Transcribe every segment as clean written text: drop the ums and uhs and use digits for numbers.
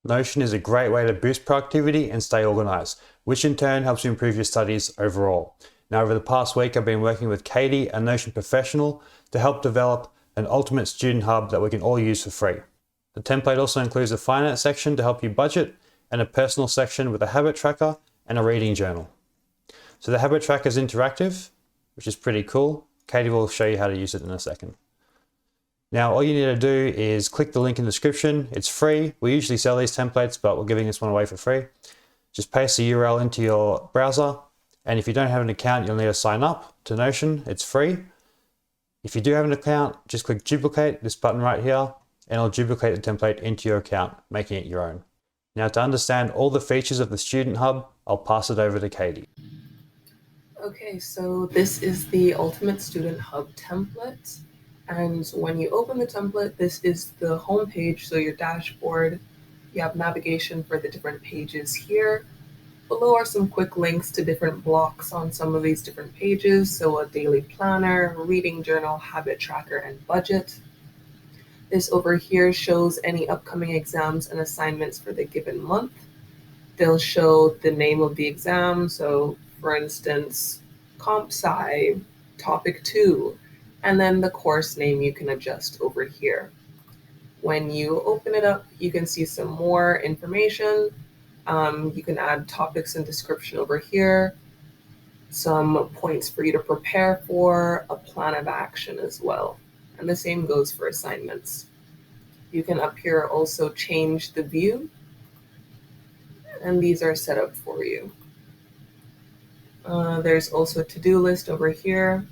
Notion is a great way to boost productivity and stay organized, which in turn helps you improve your studies overall. Now, over the past week, I've been working with Katie, a Notion professional, to help develop an ultimate student hub that we can all use for free. The template also includes a finance section to help you budget and a personal section with a habit tracker and a reading journal. So the habit tracker is interactive, which is pretty cool. Katie will show you how to use it in a second. Now, all you need to do is click the link in the description. It's free. We usually sell these templates, but we're giving this one away for free. Just paste the URL into your browser. And if you don't have an account, you'll need to sign up to Notion. It's free. If you do have an account, just click duplicate, this button right here, and it'll duplicate the template into your account, making it your own. Now, to understand all the features of the Student Hub, I'll pass it over to Katie. Okay, so this is the Ultimate Student Hub template. And when you open the template, this is the home page, so your dashboard. You have navigation for the different pages here. Below are some quick links to different blocks on some of these different pages. So a daily planner, reading journal, habit tracker, and budget. This over here shows any upcoming exams and assignments for the given month. They'll show the name of the exam. So for instance, Comp Sci, Topic 2, and then the course name you can adjust over here. When you open it up, you can see some more information. You can add topics and description over here, some points for you to prepare for, a plan of action as well. And the same goes for assignments. You can up here also change the view, and these are set up for you. There's also a to-do list over here.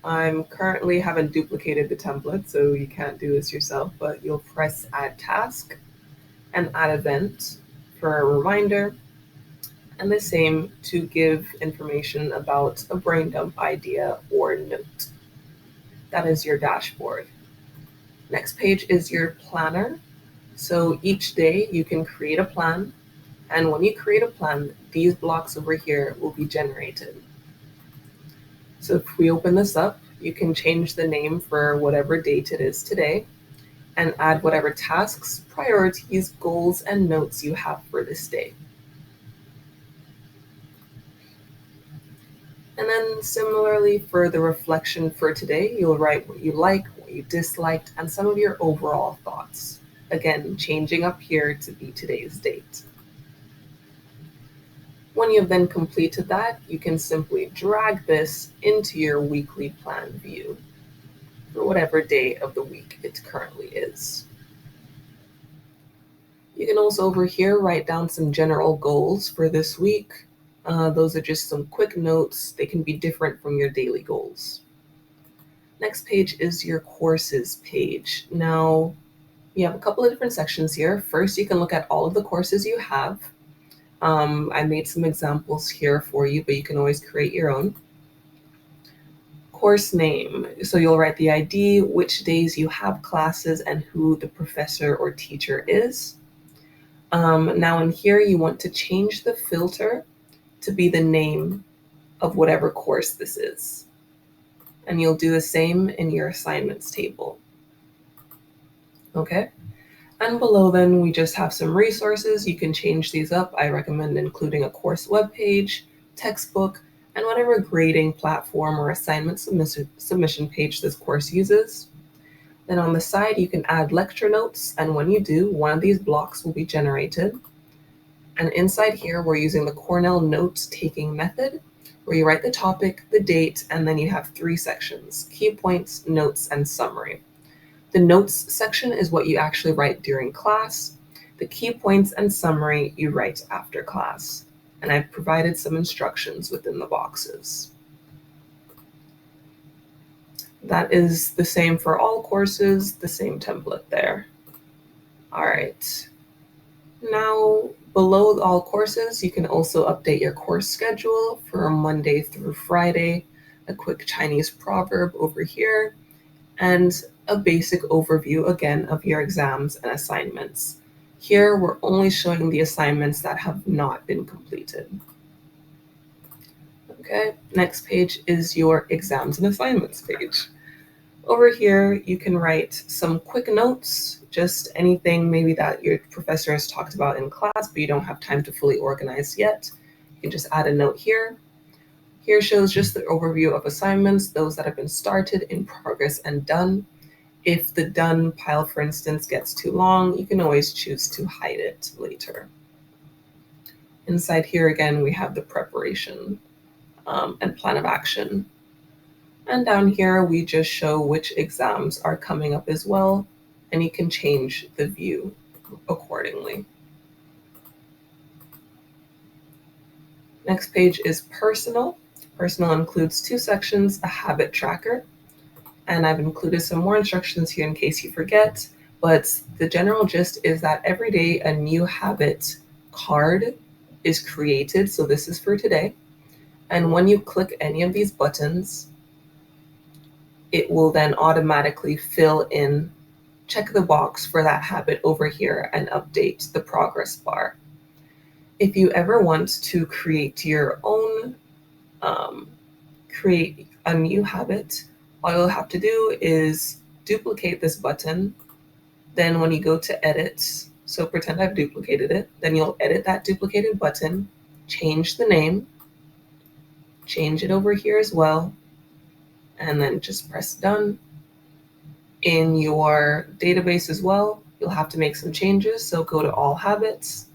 I'm currently haven't duplicated the template, so you can't do this yourself, but you'll press add task and add event for a reminder, and the same to give information about a brain dump idea or note. That is your dashboard. Next page is your planner. So each day you can create a plan, and when you create a plan, these blocks over here will be generated. So if we open this up, you can change the name for whatever date it is today and add whatever tasks, priorities, goals, and notes you have for this day. And then similarly for the reflection for today, you'll write what you like, what you disliked, and some of your overall thoughts. Again, changing up here to be today's date. When you've then completed that, you can simply drag this into your weekly plan view for whatever day of the week it currently is. You can also over here write down some general goals for this week. Those are just some quick notes. They can be different from your daily goals. Next page is your courses page. Now, you have a couple of different sections here. First, you can look at all of the courses you have. I made some examples here for you, but you can always create your own. Course name. So you'll write the ID, which days you have classes, and who the professor or teacher is. Now in here, you want to change the filter to be the name of whatever course this is. And you'll do the same in your assignments table. Okay. And below then, we just have some resources. You can change these up. I recommend including a course webpage, textbook, and whatever grading platform or assignment submission page this course uses. Then on the side, you can add lecture notes. And when you do, one of these blocks will be generated. And inside here, we're using the Cornell note-taking method, where you write the topic, the date, and then you have 3 sections: key points, notes, and summary. The notes section is what you actually write during class. The key points and summary you write after class. And I've provided some instructions within the boxes. That is the same for all courses, the same template there. All right. Now, below all courses, you can also update your course schedule for Monday through Friday, a quick Chinese proverb over here, and a basic overview again of your exams and assignments. Here, we're only showing the assignments that have not been completed. Okay, next page is your exams and assignments page. Over here, you can write some quick notes, just anything maybe that your professor has talked about in class, but you don't have time to fully organize yet. You can just add a note here. Here shows just the overview of assignments, those that have been started, in progress, and done. If the done pile, for instance, gets too long, you can always choose to hide it later. Inside here, again, we have the preparation and plan of action. And down here, we just show which exams are coming up as well, and you can change the view accordingly. Next page is personal. Personal includes two sections, a habit tracker, and I've included some more instructions here in case you forget, but the general gist is that every day a new habit card is created, so this is for today, and when you click any of these buttons, it will then automatically fill in, check the box for that habit over here and update the progress bar. If you ever want to create your own, create a new habit, all you'll have to do is duplicate this button. Then when you go to edit, so pretend I've duplicated it, then you'll edit that duplicated button, change the name, change it over here as well, and then just press done. In your database as well, you'll have to make some changes. So go to all habits,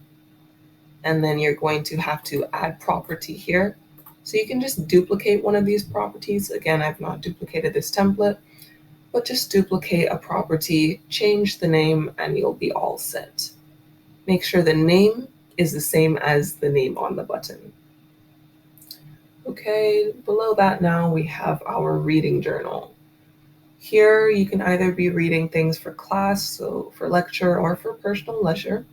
and then you're going to have to add property here. So you can just duplicate one of these properties. Again, I've not duplicated this template, but just duplicate a property, change the name, and you'll be all set. Make sure the name is the same as the name on the button. Okay, below that now we have our reading journal. Here you can either be reading things for class, so for lecture, or for personal leisure.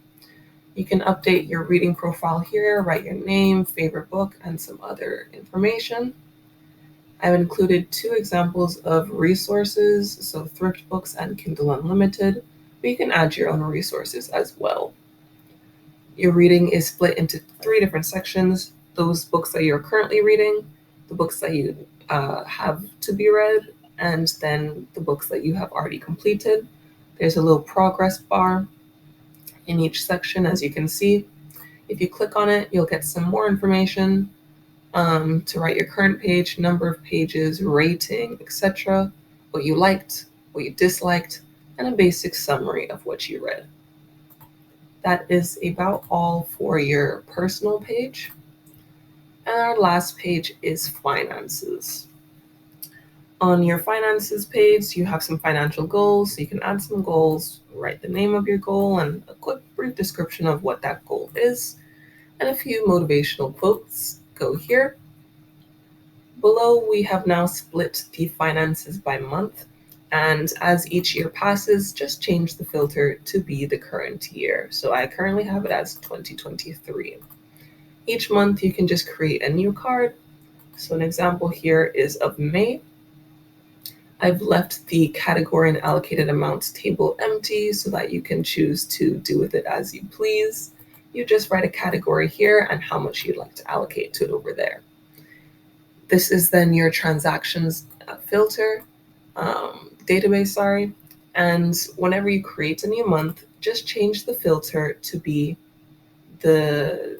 You can update your reading profile here, write your name, favorite book, and some other information. I've included two examples of resources, so Thrift Books and Kindle Unlimited, but you can add your own resources as well. Your reading is split into 3 different sections: those books that you're currently reading, the books that you have to be read, and then the books that you have already completed. There's a little progress bar in each section, as you can see. If you click on it, you'll get some more information to write your current page, number of pages, rating, etc., what you liked, what you disliked, and a basic summary of what you read. That is about all for your personal page. And our last page is finances. On your finances page, you have some financial goals, so you can add some goals, write the name of your goal and a quick brief description of what that goal is, and a few motivational quotes go here. Below, we have now split the finances by month, and as each year passes, just change the filter to be the current year. So I currently have it as 2023. Each month you can just create a new card. So an example here is of May. I've left the category and allocated amounts table empty so that you can choose to do with it as you please. You just write a category here and how much you'd like to allocate to it over there. This is then your transactions filter, database, and whenever you create a new month, just change the filter to be the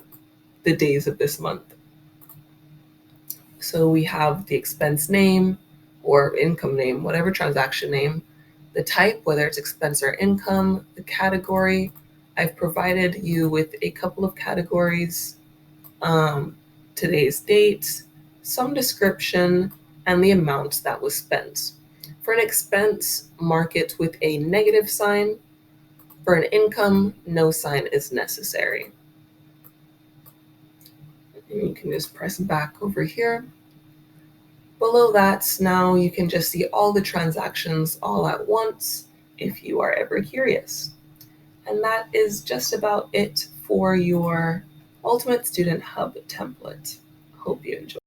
days of this month. So we have the expense name or income name, whatever transaction name, the type, whether it's expense or income, the category. I've provided you with a couple of categories, today's date, some description, and the amount that was spent. For an expense, mark it with a negative sign. For an income, no sign is necessary. And you can just press back over here. Below that, now you can just see all the transactions all at once if you are ever curious. And that is just about it for your Ultimate Student Hub template. Hope you enjoy.